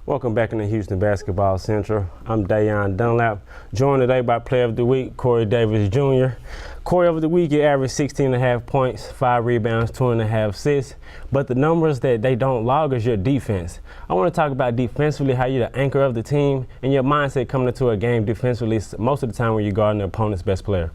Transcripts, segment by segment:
Welcome back into Houston Basketball Central. I'm Dayon Dunlap, joined today by Player of the Week, Corey Davis Jr. Corey of the Week, you averaged 16.5 points, 5 rebounds, 2.5 assists. But the numbers that they don't log is your defense. I want to talk about defensively, how you're the anchor of the team, and your mindset coming into a game defensively most of the time when you're guarding the opponent's best player.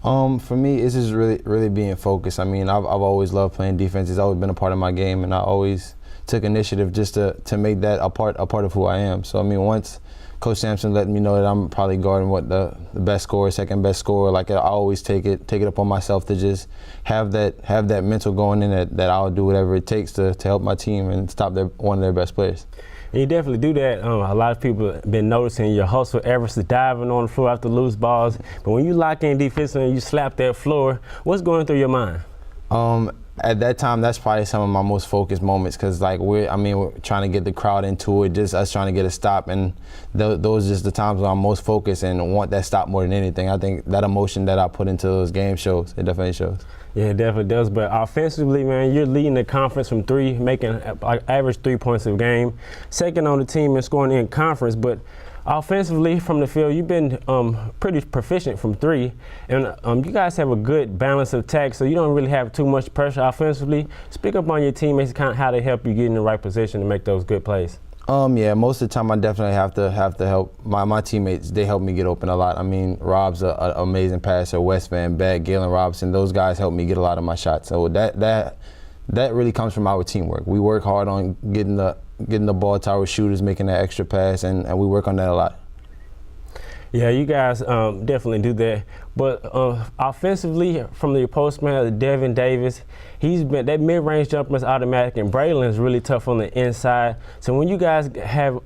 For me, it's just really being focused. I mean, I've always loved playing defense. It's always been a part of my game, and I always took initiative just to make that a part of who I am. So I mean, once Coach Sampson let me know that I'm probably guarding what the best scorer, second best scorer, like I always take it upon myself to just have that mental going in that I'll do whatever it takes to help my team and stop one of their best players. And you definitely do that. A lot of people have been noticing your hustle efforts to diving on the floor after loose balls. But when you lock in defensively and you slap that floor, what's going through your mind? At that time, that's probably some of my most focused moments because, like, we're trying to get the crowd into it, just us trying to get a stop, and those are just the times when I'm most focused and want that stop more than anything. I think that emotion that I put into those games shows. It definitely shows. Yeah, it definitely does. But offensively, man, you're leading the conference from three, making like average 3 points a game. Second on the team in scoring in conference, but offensively from the field, you've been pretty proficient from three, and you guys have a good balance of attack, so you don't really have too much pressure offensively. Speak up on your teammates, kind of how they help you get in the right position to make those good plays. Yeah, most of the time I definitely have to help my teammates. They help me get open a lot. I mean, Rob's an amazing passer, Wes Van Beck, Galen Robinson. Those guys help me get a lot of my shots. So that really comes from our teamwork. We work hard on getting the ball to our shooters, making that extra pass, and we work on that a lot. Yeah, you guys definitely do that. But offensively, from the postman, Devin Davis, that mid-range jumper is automatic, and Braylon is really tough on the inside. So when you guys have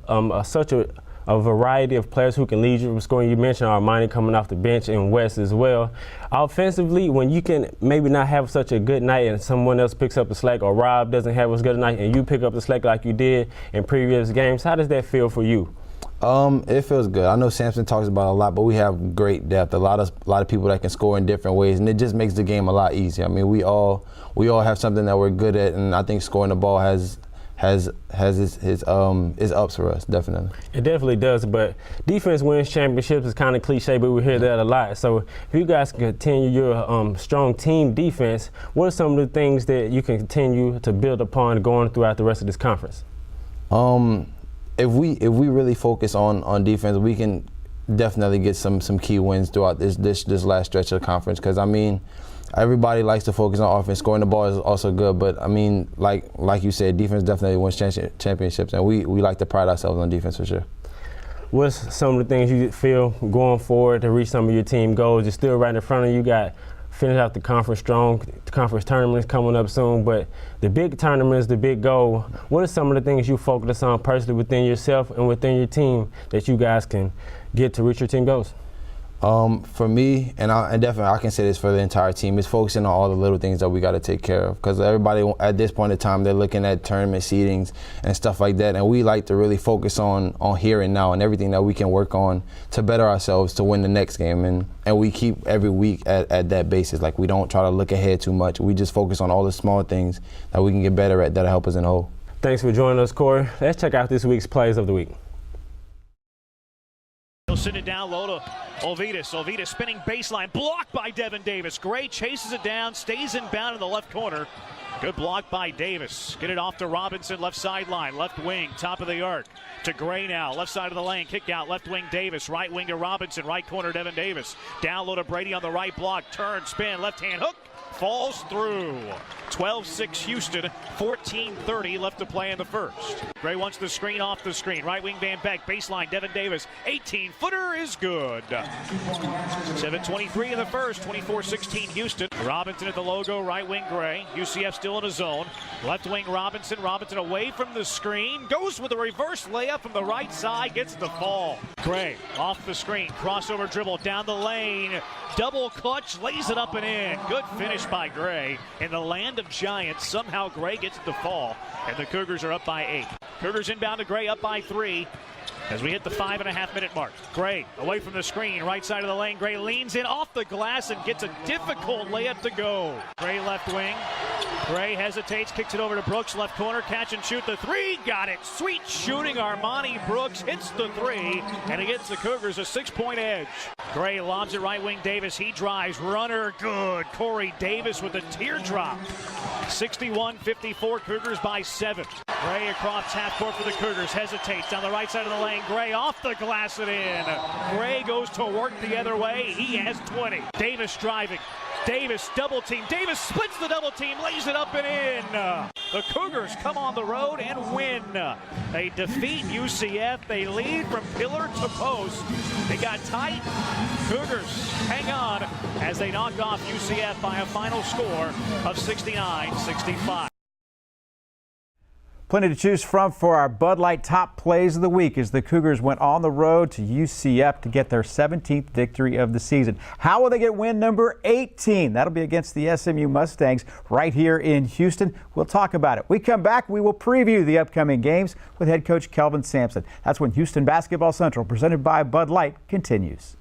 such a variety of players who can lead you from scoring, you mentioned Armani coming off the bench and West as well. Offensively, when you can maybe not have such a good night and someone else picks up the slack, or Rob doesn't have as good a night and you pick up the slack like you did in previous games, how does that feel for you? It feels good. I know Sampson talks about it a lot, but we have great depth. A lot of people that can score in different ways, and it just makes the game a lot easier. I mean, we all have something that we're good at, and I think scoring the ball has its ups for us, definitely. It definitely does, but defense wins championships is kind of cliche, but we hear that a lot. So if you guys can continue your strong team defense, what are some of the things that you can continue to build upon going throughout the rest of this conference? If we really focus on defense, we can definitely get some key wins throughout this last stretch of the conference. Because I mean, everybody likes to focus on offense. Scoring the ball is also good, but I mean, like you said, defense definitely wins championships, and we like to pride ourselves on defense for sure. What's some of the things you feel going forward to reach some of your team goals? You're still right in front of you. Got finish out the conference strong. The conference tournament is coming up soon, but the big tournament is the big goal. What are some of the things you focus on personally within yourself and within your team that you guys can get to reach your team goals? For me, and definitely I can say this for the entire team, is focusing on all the little things that we got to take care of. Because everybody at this point in time, they're looking at tournament seedings and stuff like that, and we like to really focus on here and now and everything that we can work on to better ourselves to win the next game. And we keep every week at that basis. Like, we don't try to look ahead too much. We just focus on all the small things that we can get better at that'll help us in the whole. Thanks for joining us, Corey. Let's check out this week's plays of the week. He'll send it down low to Ovidas. Ovidas spinning baseline, blocked by Devin Davis. Gray chases it down, stays inbound in the left corner. Good block by Davis. Get it off to Robinson, left sideline, left wing, top of the arc. To Gray now, left side of the lane, kick out, left wing Davis, right wing to Robinson, right corner Devin Davis. Down low to Brady on the right block, turn, spin, left hand hook. Falls through. 12-6 Houston, 14:30 left to play in the first. Gray wants the screen off the screen. Right wing Van Beck, baseline Devin Davis, 18-footer is good. 7:23 in the first, 24-16 Houston. Robinson at the logo, right wing Gray. UCF still in a zone. Left wing Robinson, Robinson away from the screen. Goes with a reverse layup from the right side, gets the fall. Gray off the screen, crossover dribble down the lane. Double clutch, lays it up and in. Good finish by Gray. In the land of giants, somehow Gray gets the fall, and the Cougars are up by 8. Cougars inbound to Gray, up by 3 as we hit the 5.5-minute mark. Gray away from the screen, right side of the lane. Gray leans in off the glass and gets a difficult layup to go. Gray left wing, Gray hesitates, kicks it over to Brooks, left corner, catch and shoot the three, got it. Sweet shooting, Armani Brooks hits the three, and it gets the Cougars a 6-point edge. Gray lobs it right wing, Davis, he drives, runner, good. Corey Davis with a teardrop. 61-54, Cougars by 7. Gray across half court for the Cougars, hesitates down the right side of the lane. Gray off the glass and in. Gray goes to work the other way, he has 20. Davis driving. Davis double team. Davis splits the double team, lays it up and in. The Cougars come on the road and win. They defeat UCF. They lead from pillar to post. They got tight. Cougars hang on as they knock off UCF by a final score of 69-65. Plenty to choose from for our Bud Light top plays of the week as the Cougars went on the road to UCF to get their 17th victory of the season. How will they get win number 18? That'll be against the SMU Mustangs right here in Houston. We'll talk about it. We come back, we will preview the upcoming games with head coach Kelvin Sampson. That's when Houston Basketball Central, presented by Bud Light, continues.